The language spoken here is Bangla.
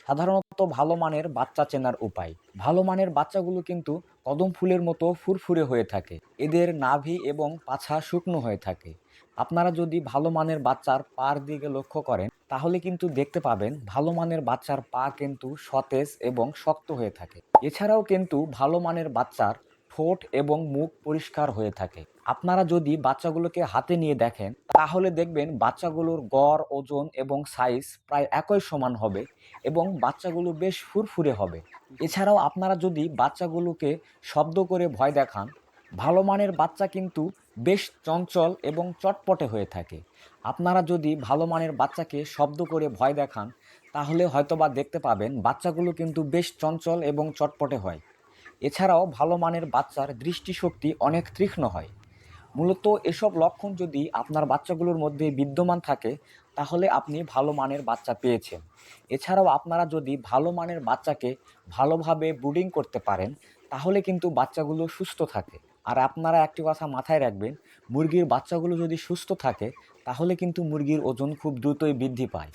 সাধারণত ভালো মানের বাচ্চা চেনার উপায়। ভালো মানের বাচ্চাগুলো কিন্তু কদম ফুলের মতো ফুরফুরে হয়ে থাকে। এদের নাভি এবং পাছা শুকনো হয়ে থাকে। আপনারা যদি ভালো মানের বাচ্চার পার দিকে লক্ষ্য করেন তাহলে কিন্তু দেখতে পাবেন ভালো মানের বাচ্চার পা কিন্তু সতেজ এবং শক্ত হয়ে থাকে। এছাড়াও কিন্তু ভালো মানের বাচ্চার ঠোঁট এবং মুখ পরিষ্কার হয়ে থাকে। আপনারা যদি বাচ্চাগুলোকে হাতে নিয়ে দেখেন তাহলে দেখবেন বাচ্চাগুলোর গড় ওজন এবং সাইজ প্রায় একই সমান হবে এবং বাচ্চাগুলো বেশ ফুরফুরে হবে। এছাড়াও আপনারা যদি বাচ্চাগুলোকে শব্দ করে ভয় দেখান, ভালো মানের বাচ্চা কিন্তু বেশ চঞ্চল এবং চটপটে হয়ে থাকে। আপনারা যদি ভালো মানের বাচ্চাকে শব্দ করে ভয় দেখান তাহলে হয়তোবা দেখতে পাবেন বাচ্চাগুলো কিন্তু বেশ চঞ্চল এবং চটপটে হয়। এছাড়াও ভালো মানের বাচ্চার দৃষ্টিশক্তি অনেক তীক্ষ্ণ হয়। মূলত এসব লক্ষণ যদি আপনার বাচ্চাগুলোর মধ্যে বিদ্যমান থাকে তাহলে আপনি ভালো মানের বাচ্চা পেয়েছেন। এছাড়াও আপনারা যদি ভালো মানের বাচ্চাকে ভালোভাবে ব্রুডিং করতে পারেন তাহলে কিন্তু বাচ্চাগুলো সুস্থ থাকে। আর আপনারা একটি কথা মাথায় রাখবেন, মুরগির বাচ্চাগুলো যদি সুস্থ থাকে তাহলে কিন্তু মুরগির ওজন খুব দ্রুতই বৃদ্ধি পায়।